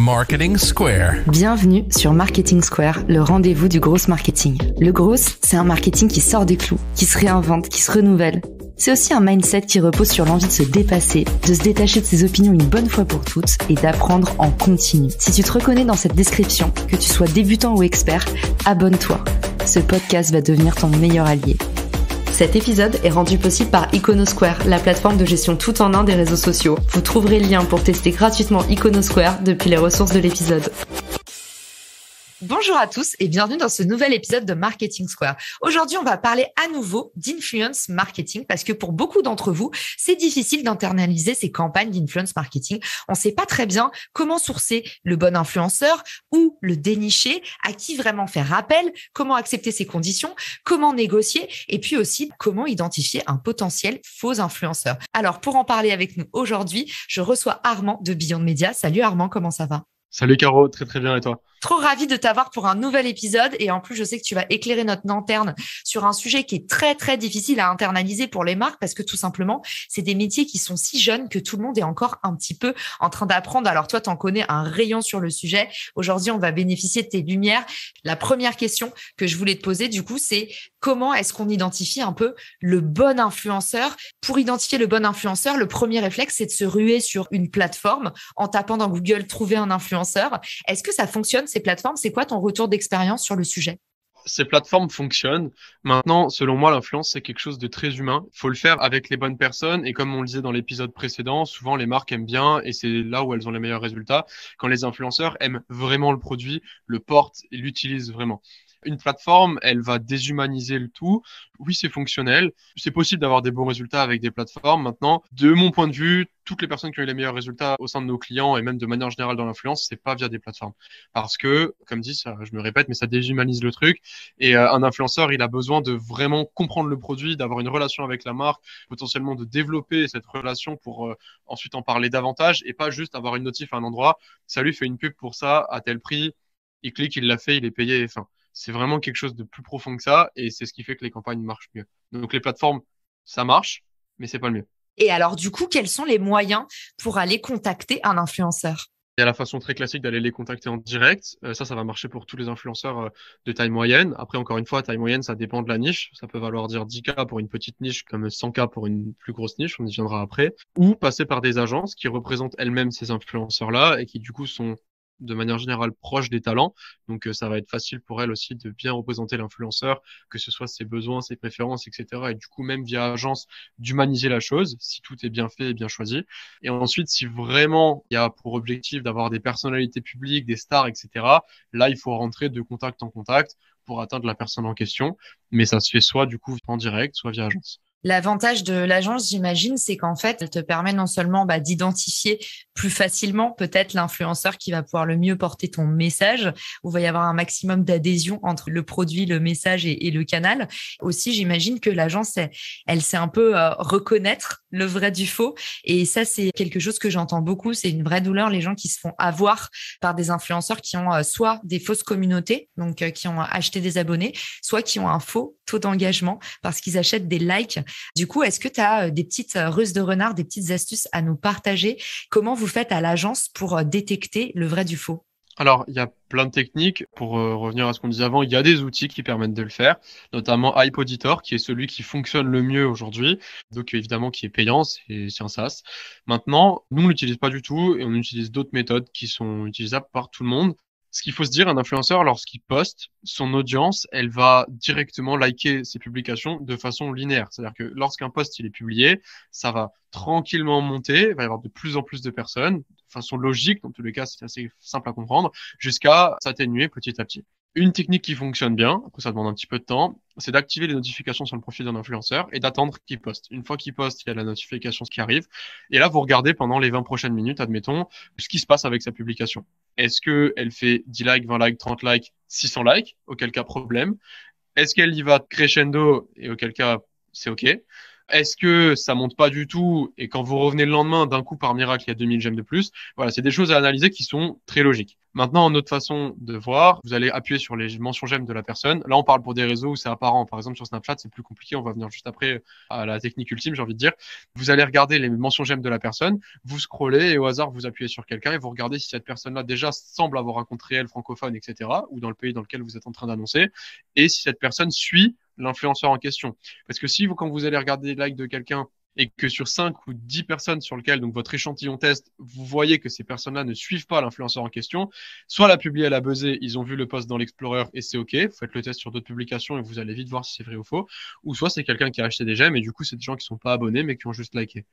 Marketing Square. Bienvenue sur Marketing Square, le rendez-vous du gros marketing. Le gros, c'est un marketing qui sort des clous, qui se réinvente, qui se renouvelle. C'est aussi un mindset qui repose sur l'envie de se dépasser, de se détacher de ses opinions une bonne fois pour toutes et d'apprendre en continu. Si tu te reconnais dans cette description, que tu sois débutant ou expert, abonne-toi. Ce podcast va devenir ton meilleur allié. Cet épisode est rendu possible par Iconosquare, la plateforme de gestion tout en un des réseaux sociaux. Vous trouverez le lien pour tester gratuitement Iconosquare depuis les ressources de l'épisode. Bonjour à tous et bienvenue dans ce nouvel épisode de Marketing Square. Aujourd'hui, on va parler à nouveau d'influence marketing parce que pour beaucoup d'entre vous, c'est difficile d'internaliser ces campagnes d'influence marketing. On ne sait pas très bien comment sourcer le bon influenceur ou le dénicher, à qui vraiment faire appel, comment accepter ses conditions, comment négocier et puis aussi comment identifier un potentiel faux influenceur. Alors, pour en parler avec nous aujourd'hui, je reçois Armand de Beyond Media. Salut Armand, comment ça va ? Salut Caro, très très bien et toi ? Trop ravie de t'avoir pour un nouvel épisode et en plus, je sais que tu vas éclairer notre lanterne sur un sujet qui est très, très difficile à internaliser pour les marques parce que tout simplement, c'est des métiers qui sont si jeunes que tout le monde est encore un petit peu en train d'apprendre. Alors toi, t'en connais un rayon sur le sujet. Aujourd'hui, on va bénéficier de tes lumières. La première question que je voulais te poser, du coup, c'est comment est-ce qu'on identifie un peu le bon influenceur ? Pour identifier le bon influenceur, le premier réflexe, c'est de se ruer sur une plateforme en tapant dans Google « Trouver un influenceur ». Est-ce que ça fonctionne ces plateformes? C'est quoi ton retour d'expérience sur le sujet? Ces plateformes fonctionnent. Maintenant, selon moi, l'influence, c'est quelque chose de très humain. Il faut le faire avec les bonnes personnes. Et comme on le disait dans l'épisode précédent, souvent les marques aiment bien et c'est là où elles ont les meilleurs résultats. Quand les influenceurs aiment vraiment le produit, le portent et l'utilisent vraiment. Une plateforme, elle va déshumaniser le tout. Oui, c'est fonctionnel. C'est possible d'avoir des bons résultats avec des plateformes. Maintenant, de mon point de vue, toutes les personnes qui ont eu les meilleurs résultats au sein de nos clients et même de manière générale dans l'influence, c'est pas via des plateformes. Parce que, comme dit, ça, je me répète, mais ça déshumanise le truc. Et un influenceur, il a besoin de vraiment comprendre le produit, d'avoir une relation avec la marque, potentiellement de développer cette relation pour ensuite en parler davantage et pas juste avoir une notif à un endroit. Salut, fais une pub pour ça à tel prix. Il clique, il l'a fait, il est payé. Enfin, c'est vraiment quelque chose de plus profond que ça et c'est ce qui fait que les campagnes marchent mieux. Donc les plateformes, ça marche, mais c'est pas le mieux. Et alors, du coup, quels sont les moyens pour aller contacter un influenceur? Il y a la façon très classique d'aller les contacter en direct. Ça va marcher pour tous les influenceurs de taille moyenne. Après, encore une fois, taille moyenne, ça dépend de la niche. Ça peut valoir dire 10K pour une petite niche comme 100K pour une plus grosse niche. On y viendra après. Ou passer par des agences qui représentent elles-mêmes ces influenceurs-là et qui, du coup, sont de manière générale proches des talents. Donc, ça va être facile pour elles aussi de bien représenter l'influenceur, que ce soit ses besoins, ses préférences, etc. Et du coup, même via agence, d'humaniser la chose, si tout est bien fait et bien choisi. Et ensuite, si vraiment il y a pour objectif d'avoir des personnalités publiques, des stars, etc., là, il faut rentrer de contact en contact pour atteindre la personne en question. Mais ça se fait soit du coup en direct, soit via agence. L'avantage de l'agence, j'imagine, c'est qu'en fait, elle te permet non seulement d'identifier plus facilement peut-être l'influenceur qui va pouvoir le mieux porter ton message, où il va y avoir un maximum d'adhésion entre le produit, le message et le canal. Aussi, j'imagine que l'agence, elle sait un peu reconnaître le vrai du faux. Et ça, c'est quelque chose que j'entends beaucoup. C'est une vraie douleur, les gens qui se font avoir par des influenceurs qui ont soit des fausses communautés, donc qui ont acheté des abonnés, soit qui ont un faux taux d'engagement parce qu'ils achètent des likes. Du coup, est-ce que tu as des petites ruses de renard, des petites astuces à nous partager? Comment vous faites à l'agence pour détecter le vrai du faux? Alors, il y a plein de techniques. Pour revenir à ce qu'on disait avant, il y a des outils qui permettent de le faire, notamment Hype Auditor, qui est celui qui fonctionne le mieux aujourd'hui. Donc, évidemment, qui est payant, c'est un SaaS. Maintenant, nous, on l'utilise pas du tout et on utilise d'autres méthodes qui sont utilisables par tout le monde. Ce qu'il faut se dire, un influenceur, lorsqu'il poste, son audience, elle va directement liker ses publications de façon linéaire. C'est-à-dire que lorsqu'un post il est publié, ça va tranquillement monter, il va y avoir de plus en plus de personnes, de façon logique, dans tous les cas, c'est assez simple à comprendre, jusqu'à s'atténuer petit à petit. Une technique qui fonctionne bien, après ça demande un petit peu de temps, c'est d'activer les notifications sur le profil d'un influenceur et d'attendre qu'il poste. Une fois qu'il poste, il y a la notification qui arrive. Et là, vous regardez pendant les 20 prochaines minutes, admettons, ce qui se passe avec sa publication. Est-ce qu'elle fait 10 likes, 20 likes, 30 likes, 600 likes? Auquel cas, problème. Est-ce qu'elle y va crescendo? Et auquel cas, c'est OK. Est-ce que ça monte pas du tout et quand vous revenez le lendemain, d'un coup, par miracle, il y a 2000 j'aime de plus? Voilà, c'est des choses à analyser qui sont très logiques. Maintenant, une autre façon de voir, vous allez appuyer sur les mentions j'aime de la personne. Là, on parle pour des réseaux où c'est apparent. Par exemple, sur Snapchat, c'est plus compliqué. On va venir juste après à la technique ultime, j'ai envie de dire. Vous allez regarder les mentions j'aime de la personne, vous scrollez et au hasard, vous appuyez sur quelqu'un et vous regardez si cette personne-là déjà semble avoir un compte réel francophone, etc., ou dans le pays dans lequel vous êtes en train d'annoncer, et si cette personne suit l'influenceur en question. Parce que si vous, quand vous allez regarder les likes de quelqu'un et que sur 5 ou 10 personnes sur lesquelles donc votre échantillon test, vous voyez que ces personnes-là ne suivent pas l'influenceur en question, soit la publi elle a buzzé, ils ont vu le post dans l'Explorer et c'est OK, vous faites le test sur d'autres publications et vous allez vite voir si c'est vrai ou faux, ou soit c'est quelqu'un qui a acheté des j'aime et du coup c'est des gens qui sont pas abonnés mais qui ont juste liké.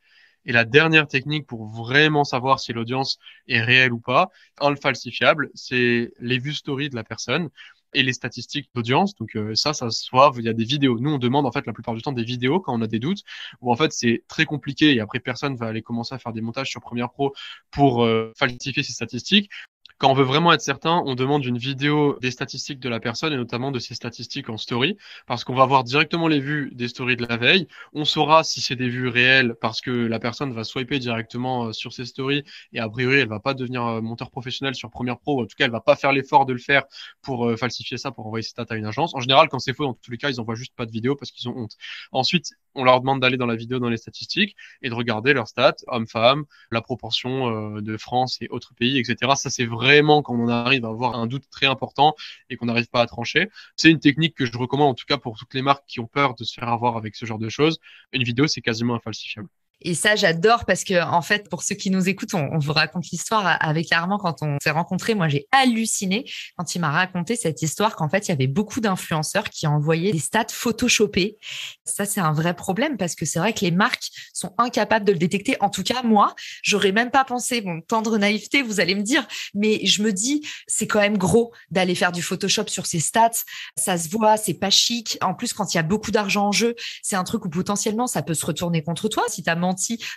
Et la dernière technique pour vraiment savoir si l'audience est réelle ou pas, un, le falsifiable, c'est les vues story de la personne et les statistiques d'audience. Donc ça se soit il y a des vidéos. Nous, on demande en fait la plupart du temps des vidéos quand on a des doutes, où en fait c'est très compliqué et après personne va aller commencer à faire des montages sur Premiere Pro pour falsifier ces statistiques. Quand on veut vraiment être certain, on demande une vidéo des statistiques de la personne et notamment de ses statistiques en story, parce qu'on va voir directement les vues des stories de la veille. On saura si c'est des vues réelles parce que la personne va swiper directement sur ses stories et a priori elle va pas devenir monteur professionnel sur Premiere Pro, ou en tout cas elle va pas faire l'effort de le faire pour falsifier ça, pour envoyer ses stats à une agence. En général, quand c'est faux, dans tous les cas, ils envoient juste pas de vidéo parce qu'ils ont honte. Ensuite, on leur demande d'aller dans la vidéo, dans les statistiques et de regarder leurs stats, hommes-femmes, la proportion de France et autres pays, etc. Ça, c'est vraiment quand on arrive à avoir un doute très important et qu'on n'arrive pas à trancher. C'est une technique que je recommande en tout cas pour toutes les marques qui ont peur de se faire avoir avec ce genre de choses. Une vidéo, c'est quasiment infalsifiable. Et ça, j'adore parce que, en fait, pour ceux qui nous écoutent, on vous raconte l'histoire avec Armand quand on s'est rencontrés. Moi, j'ai halluciné quand il m'a raconté cette histoire qu'en fait, il y avait beaucoup d'influenceurs qui envoyaient des stats photoshopés. Ça, c'est un vrai problème parce que c'est vrai que les marques sont incapables de le détecter. En tout cas, moi, j'aurais même pas pensé, bon, tendre naïveté, vous allez me dire, mais je me dis, c'est quand même gros d'aller faire du Photoshop sur ces stats. Ça se voit, c'est pas chic. En plus, quand il y a beaucoup d'argent en jeu, c'est un truc où potentiellement ça peut se retourner contre toi. Si t'as menti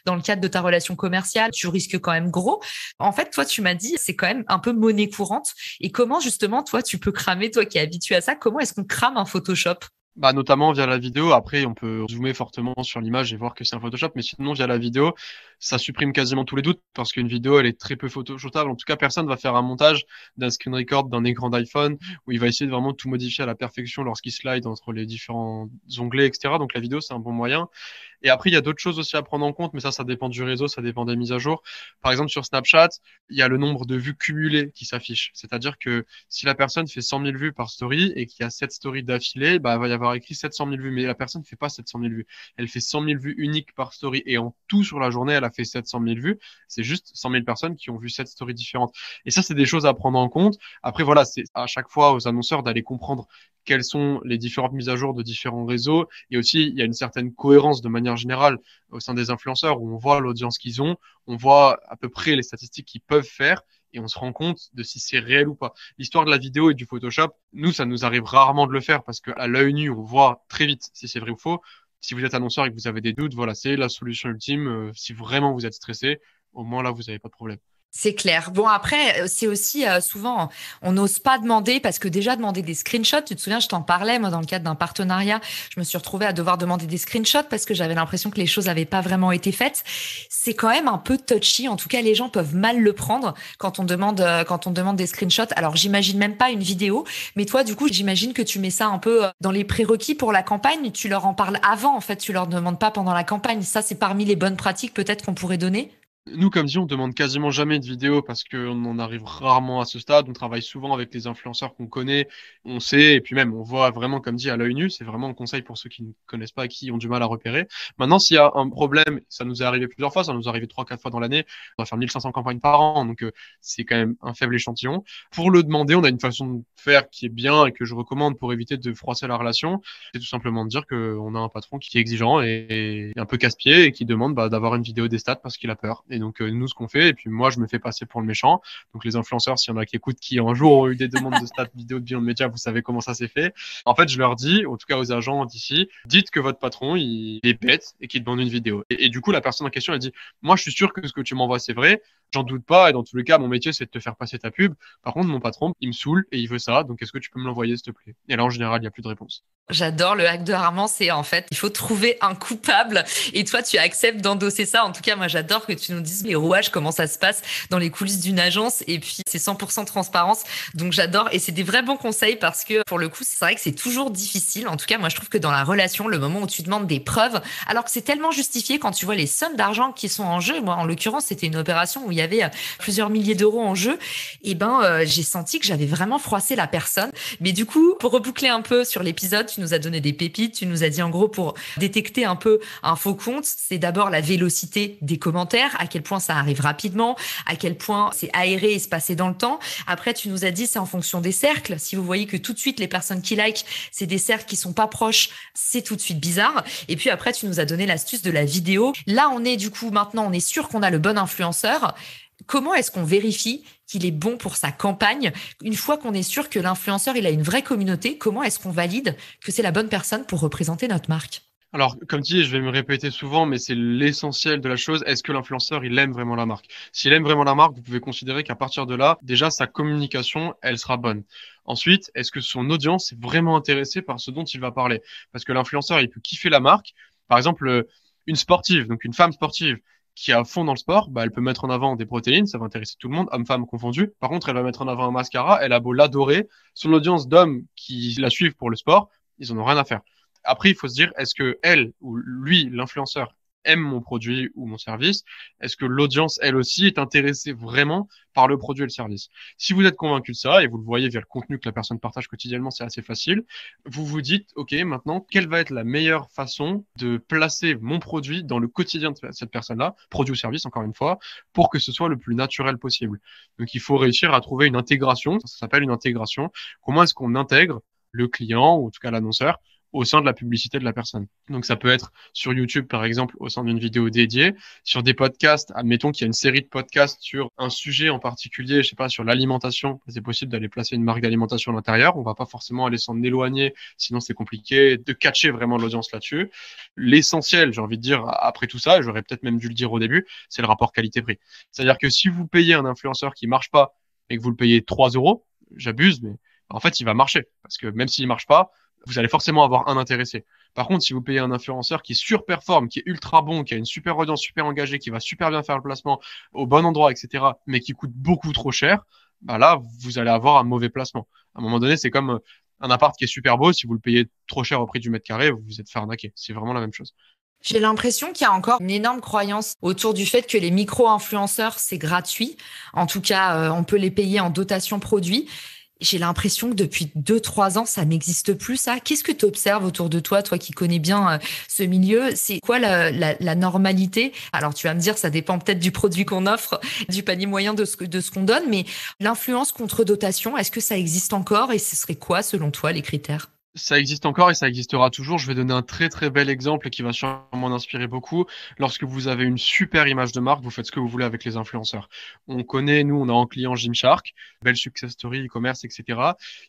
dans le cadre de ta relation commerciale, tu risques quand même gros. En fait, toi, tu m'as dit, c'est quand même un peu monnaie courante. Et comment, justement, toi, tu peux cramer, toi qui es habitué à ça, comment est-ce qu'on crame un Photoshop? Bah, notamment via la vidéo. Après, on peut zoomer fortement sur l'image et voir que c'est un Photoshop, mais sinon, via la vidéo, ça supprime quasiment tous les doutes parce qu'une vidéo, elle est très peu photoshopable. En tout cas, personne va faire un montage d'un screen record d'un écran d'iPhone où il va essayer de vraiment tout modifier à la perfection lorsqu'il slide entre les différents onglets, etc. Donc, la vidéo, c'est un bon moyen. Et après, il y a d'autres choses aussi à prendre en compte, mais ça dépend du réseau, ça dépend des mises à jour. Par exemple, sur Snapchat, il y a le nombre de vues cumulées qui s'affiche. C'est-à-dire que si la personne fait 100 000 vues par story et qu'il y a 7 stories d'affilée, bah, il va y avoir écrit 700 000 vues. Mais la personne ne fait pas 700 000 vues. Elle fait 100 000 vues uniques par story. Et en tout, sur la journée, elle a fait 700 000 vues. C'est juste 100 000 personnes qui ont vu 7 stories différentes. Et ça, c'est des choses à prendre en compte. Après, voilà, c'est à chaque fois aux annonceurs d'aller comprendre quelles sont les différentes mises à jour de différents réseaux. Et aussi, il y a une certaine cohérence de manière générale au sein des influenceurs où on voit l'audience qu'ils ont, on voit à peu près les statistiques qu'ils peuvent faire et on se rend compte de si c'est réel ou pas. L'histoire de la vidéo et du Photoshop, nous, ça nous arrive rarement de le faire parce qu'à l'œil nu, on voit très vite si c'est vrai ou faux. Si vous êtes annonceur et que vous avez des doutes, voilà, c'est la solution ultime. Si vraiment vous êtes stressé, au moins là, vous n'avez pas de problème. C'est clair. Bon, après, c'est aussi souvent, on n'ose pas demander parce que déjà demander des screenshots, tu te souviens, je t'en parlais, moi, dans le cadre d'un partenariat, je me suis retrouvée à devoir demander des screenshots parce que j'avais l'impression que les choses n'avaient pas vraiment été faites. C'est quand même un peu touchy. En tout cas, les gens peuvent mal le prendre quand on demande des screenshots. Alors, j'imagine même pas une vidéo, mais toi, du coup, j'imagine que tu mets ça un peu dans les prérequis pour la campagne. Tu leur en parles avant, en fait, tu leur demandes pas pendant la campagne. Ça, c'est parmi les bonnes pratiques peut-être qu'on pourrait donner. Nous, comme dit, on demande quasiment jamais de vidéo parce qu'on en arrive rarement à ce stade. On travaille souvent avec les influenceurs qu'on connaît, on sait, et puis même, on voit vraiment, comme dit, à l'œil nu. C'est vraiment un conseil pour ceux qui ne connaissent pas, qui ont du mal à repérer. Maintenant, s'il y a un problème, ça nous est arrivé plusieurs fois, ça nous est arrivé 3, 4 fois dans l'année. On va faire 1500 campagnes par an, donc c'est quand même un faible échantillon. Pour le demander, on a une façon de faire qui est bien et que je recommande pour éviter de froisser la relation. C'est tout simplement de dire qu'on a un patron qui est exigeant et un peu casse-pied et qui demande bah, d'avoir une vidéo des stats parce qu'il a peur. Et donc, nous, ce qu'on fait, et puis moi, je me fais passer pour le méchant. Donc, les influenceurs, s'il y en a qui écoutent, qui un jour ont eu des demandes de stats vidéo de Beyond Media, vous savez comment ça s'est fait. En fait, je leur dis, en tout cas aux agents d'ici, dites que votre patron, il est bête et qu'il demande une vidéo. Et du coup, la personne en question, elle dit, moi, je suis sûr que ce que tu m'envoies, c'est vrai. J'en doute pas. Et dans tous les cas, mon métier, c'est de te faire passer ta pub. Par contre, mon patron, il me saoule et il veut ça. Donc, est-ce que tu peux me l'envoyer, s'il te plaît? Et là, en général, il n'y a plus de réponse. J'adore le hack de Armand, c'est en fait, il faut trouver un coupable et toi, tu acceptes d'endosser ça. En tout cas, moi, j'adore que tu nous dises les rouages, comment ça se passe dans les coulisses d'une agence et puis c'est 100% transparence. Donc, j'adore et c'est des vrais bons conseils parce que pour le coup, c'est vrai que c'est toujours difficile. En tout cas, moi, je trouve que dans la relation, le moment où tu demandes des preuves, alors que c'est tellement justifié quand tu vois les sommes d'argent qui sont en jeu. Moi, en l'occurrence, c'était une opération où il y avait plusieurs milliers d'euros en jeu. Et j'ai senti que j'avais vraiment froissé la personne. Mais du coup, pour reboucler un peu sur l'épisode, tu nous as donné des pépites, tu nous as dit en gros pour détecter un peu un faux compte, c'est d'abord la vélocité des commentaires, à quel point ça arrive rapidement, à quel point c'est aéré et spacé dans le temps. Après, tu nous as dit c'est en fonction des cercles. Si vous voyez que tout de suite les personnes qui like, c'est des cercles qui sont pas proches, c'est tout de suite bizarre. Et puis après, tu nous as donné l'astuce de la vidéo. Là, on est du coup maintenant, on est sûr qu'on a le bon influenceur. Comment est-ce qu'on vérifie qu'il est bon pour sa campagne? Une fois qu'on est sûr que l'influenceur, il a une vraie communauté, comment est-ce qu'on valide que c'est la bonne personne pour représenter notre marque? Alors, comme dit, je vais me répéter souvent, mais c'est l'essentiel de la chose. Est-ce que l'influenceur, il aime vraiment la marque? S'il aime vraiment la marque, vous pouvez considérer qu'à partir de là, déjà, sa communication, elle sera bonne. Ensuite, est-ce que son audience est vraiment intéressée par ce dont il va parler? Parce que l'influenceur, il peut kiffer la marque. Par exemple, une sportive, donc une femme sportive, qui est à fond dans le sport, bah, elle peut mettre en avant des protéines, ça va intéresser tout le monde, hommes-femmes confondus. Par contre, elle va mettre en avant un mascara, elle a beau l'adorer, son audience d'hommes qui la suivent pour le sport, ils en ont rien à faire. Après, il faut se dire, est-ce que elle ou lui, l'influenceur, aime mon produit ou mon service? Est-ce que l'audience, elle aussi, est intéressée vraiment par le produit et le service? Si vous êtes convaincu de ça, et vous le voyez via le contenu que la personne partage quotidiennement, c'est assez facile, vous vous dites, OK, maintenant, quelle va être la meilleure façon de placer mon produit dans le quotidien de cette personne-là, produit ou service, encore une fois, pour que ce soit le plus naturel possible. Donc, il faut réussir à trouver une intégration, ça s'appelle une intégration. Comment est-ce qu'on intègre le client, ou en tout cas l'annonceur, au sein de la publicité de la personne. Donc ça peut être sur YouTube, par exemple, au sein d'une vidéo dédiée, sur des podcasts, admettons qu'il y a une série de podcasts sur un sujet en particulier, je sais pas, sur l'alimentation, c'est possible d'aller placer une marque d'alimentation à l'intérieur, on va pas forcément aller s'en éloigner, sinon c'est compliqué de catcher vraiment l'audience là-dessus. L'essentiel, j'ai envie de dire, après tout ça, j'aurais peut-être même dû le dire au début, c'est le rapport qualité-prix. C'est-à-dire que si vous payez un influenceur qui marche pas et que vous le payez 3 euros, j'abuse, mais en fait, il va marcher. Parce que même s'il marche pas, vous allez forcément avoir un intéressé. Par contre, si vous payez un influenceur qui surperforme, qui est ultra bon, qui a une super audience, super engagée, qui va super bien faire le placement au bon endroit, etc., mais qui coûte beaucoup trop cher, bah là, vous allez avoir un mauvais placement. À un moment donné, c'est comme un appart qui est super beau. Si vous le payez trop cher au prix du mètre carré, vous vous êtes fait arnaquer. C'est vraiment la même chose. J'ai l'impression qu'il y a encore une énorme croyance autour du fait que les micro-influenceurs, c'est gratuit. En tout cas, on peut les payer en dotation produit. J'ai l'impression que depuis 2, 3 ans, ça n'existe plus, ça. Qu'est-ce que tu observes autour de toi, toi qui connais bien ce milieu? C'est quoi la normalité? Alors, tu vas me dire, ça dépend peut-être du produit qu'on offre, du panier moyen de ce qu'on donne, mais l'influence contre dotation, est-ce que ça existe encore et ce serait quoi, selon toi, les critères? Ça existe encore et ça existera toujours. Je vais donner un très très bel exemple qui va sûrement en inspirer beaucoup. Lorsque vous avez une super image de marque, vous faites ce que vous voulez avec les influenceurs. On connaît, nous, on a en client Gymshark, belle success story, e-commerce, etc.,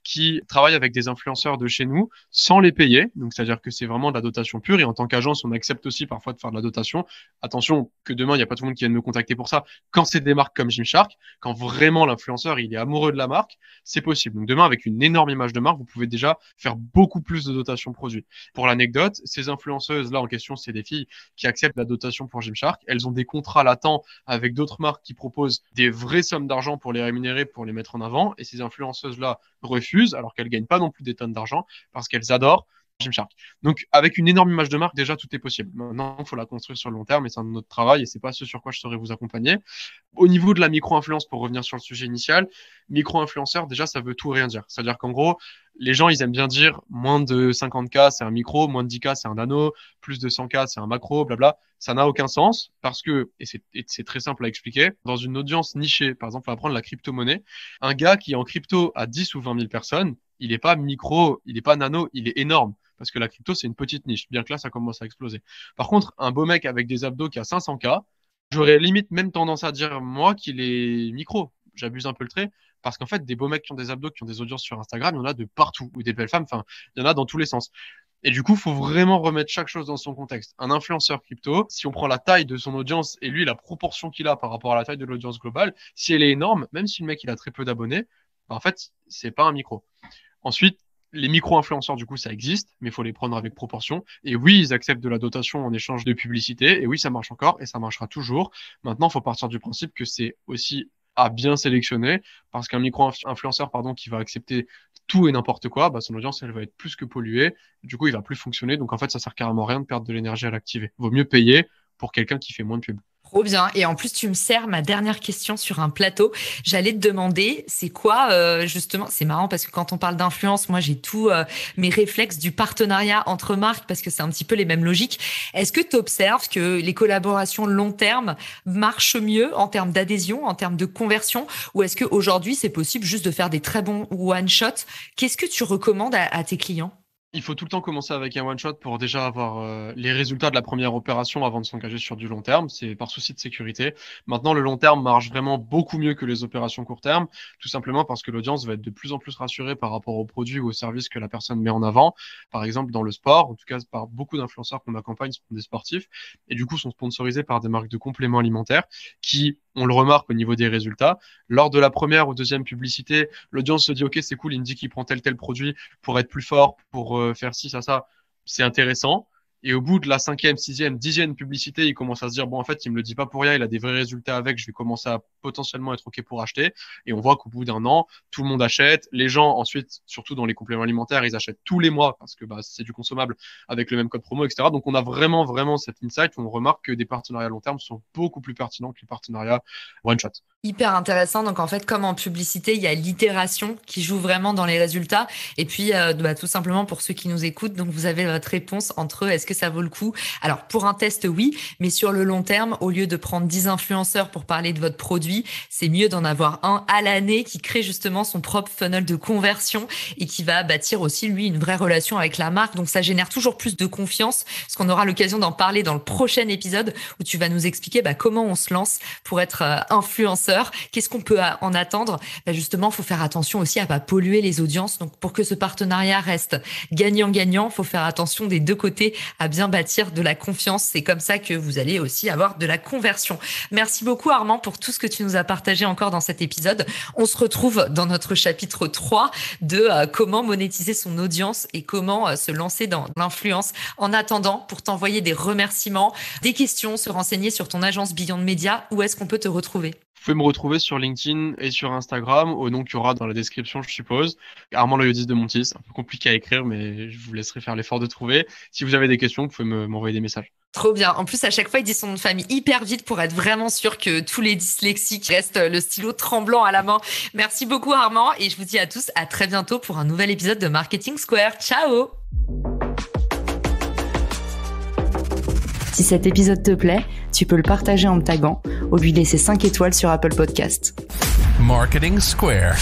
qui travaille avec des influenceurs de chez nous sans les payer. Donc, c'est-à-dire que c'est vraiment de la dotation pure. Et en tant qu'agence, on accepte aussi parfois de faire de la dotation. Attention, que demain, il n'y a pas tout le monde qui vienne me contacter pour ça. Quand c'est des marques comme Gymshark, quand vraiment l'influenceur, il est amoureux de la marque, c'est possible. Donc, demain, avec une énorme image de marque, vous pouvez déjà faire beaucoup plus de dotation produit. Pour l'anecdote, ces influenceuses-là en question, c'est des filles qui acceptent la dotation pour Gymshark. Elles ont des contrats latents avec d'autres marques qui proposent des vraies sommes d'argent pour les rémunérer, pour les mettre en avant. Et ces influenceuses-là refusent, alors qu'elles gagnent pas non plus des tonnes d'argent, parce qu'elles adorent Gymshark. Donc, avec une énorme image de marque, déjà, tout est possible. Maintenant, il faut la construire sur le long terme et c'est un autre travail et c'est pas ce sur quoi je saurais vous accompagner. Au niveau de la micro-influence, pour revenir sur le sujet initial, micro-influenceur, déjà, ça veut tout et rien dire. C'est-à-dire qu'en gros, les gens, ils aiment bien dire moins de 50K, c'est un micro, moins de 10K, c'est un nano, plus de 100K, c'est un macro, blabla. Ça n'a aucun sens parce que, et c'est très simple à expliquer, dans une audience nichée, par exemple, on va prendre la crypto-monnaie, un gars qui est en crypto à 10 ou 20 000 personnes, il n'est pas micro, il n'est pas nano, il est énorme. Parce que la crypto, c'est une petite niche, bien que là, ça commence à exploser. Par contre, un beau mec avec des abdos qui a 500K, J'aurais limite même tendance à dire, moi, qu'il est micro. J'abuse un peu le trait. Parce qu'en fait, des beaux mecs qui ont des abdos, qui ont des audiences sur Instagram, il y en a de partout. Ou des belles femmes, enfin, il y en a dans tous les sens. Et du coup, faut vraiment remettre chaque chose dans son contexte. Un influenceur crypto, si on prend la taille de son audience et lui, la proportion qu'il a par rapport à la taille de l'audience globale, si elle est énorme, même si le mec, il a très peu d'abonnés, bah, en fait, c'est pas un micro. Ensuite, les micro-influenceurs, du coup, ça existe, mais il faut les prendre avec proportion. Et oui, ils acceptent de la dotation en échange de publicité. Et oui, ça marche encore et ça marchera toujours. Maintenant, il faut partir du principe que c'est aussi à bien sélectionner parce qu'un micro-influenceur, pardon, qui va accepter tout et n'importe quoi, bah, son audience, elle va être plus que polluée. Du coup, il va plus fonctionner. Donc, en fait, ça sert carrément à rien de perdre de l'énergie à l'activer. Vaut mieux payer pour quelqu'un qui fait moins de pub. Trop bien. Et en plus, tu me sers ma dernière question sur un plateau. J'allais te demander, c'est quoi justement, c'est marrant parce que quand on parle d'influence, moi j'ai tous mes réflexes du partenariat entre marques parce que c'est un petit peu les mêmes logiques. Est-ce que tu observes que les collaborations long terme marchent mieux en termes d'adhésion, en termes de conversion, ou est-ce qu'aujourd'hui c'est possible juste de faire des très bons one-shot? Qu'est-ce que tu recommandes à tes clients? Il faut tout le temps commencer avec un one-shot pour déjà avoir les résultats de la première opération avant de s'engager sur du long terme. C'est par souci de sécurité. Maintenant, le long terme marche vraiment beaucoup mieux que les opérations court terme, tout simplement parce que l'audience va être de plus en plus rassurée par rapport aux produits ou aux services que la personne met en avant. Par exemple, dans le sport, en tout cas par beaucoup d'influenceurs qu'on accompagne sont des sportifs et du coup sont sponsorisés par des marques de compléments alimentaires qui, on le remarque au niveau des résultats, lors de la première ou deuxième publicité, l'audience se dit ok, c'est cool, il me dit qu'il prend tel produit pour être plus fort, pour faire ci, ça, c'est intéressant. Et au bout de la 5e, 6e, 10e publicité, il commence à se dire, bon, en fait, il me le dit pas pour rien, il a des vrais résultats avec, je vais commencer à potentiellement être OK pour acheter. Et on voit qu'au bout d'un an, tout le monde achète. Les gens, ensuite, surtout dans les compléments alimentaires, ils achètent tous les mois parce que bah, c'est du consommable avec le même code promo, etc. Donc, on a vraiment cet insight où on remarque que des partenariats long terme sont beaucoup plus pertinents que les partenariats one shot. Hyper intéressant. Donc, en fait, comme en publicité, il y a l'itération qui joue vraiment dans les résultats. Et puis, tout simplement, pour ceux qui nous écoutent, donc vous avez votre réponse entre est-ce que ça vaut le coup? Alors, pour un test, oui, mais sur le long terme, au lieu de prendre 10 influenceurs pour parler de votre produit, c'est mieux d'en avoir un à l'année qui crée justement son propre funnel de conversion et qui va bâtir aussi, lui, une vraie relation avec la marque. Donc, ça génère toujours plus de confiance, parce qu'on aura l'occasion d'en parler dans le prochain épisode où tu vas nous expliquer comment on se lance pour être influenceur. Qu'est-ce qu'on peut en attendre? Justement, il faut faire attention aussi à pas polluer les audiences. Donc, pour que ce partenariat reste gagnant-gagnant, il faut faire attention des deux côtés à bien bâtir de la confiance. C'est comme ça que vous allez aussi avoir de la conversion. Merci beaucoup, Armand, pour tout ce que tu nous as partagé encore dans cet épisode. On se retrouve dans notre chapitre 3 de comment monétiser son audience et comment se lancer dans l'influence. En attendant, pour t'envoyer des remerciements, des questions, se renseigner sur ton agence Beyond Media, où est-ce qu'on peut te retrouver? Vous pouvez me retrouver sur LinkedIn et sur Instagram, au nom qu'il y aura dans la description, je suppose. Armand Loyodis de Montis, c'est un peu compliqué à écrire, mais je vous laisserai faire l'effort de trouver. Si vous avez des questions, vous pouvez m'envoyer des messages. Trop bien. En plus, à chaque fois, il dit son nom de famille hyper vite pour être vraiment sûr que tous les dyslexiques restent le stylo tremblant à la main. Merci beaucoup, Armand. Et je vous dis à tous à très bientôt pour un nouvel épisode de Marketing Square. Ciao! Si cet épisode te plaît, tu peux le partager en me taguant ou lui laisser 5 étoiles sur Apple Podcast. Marketing Square.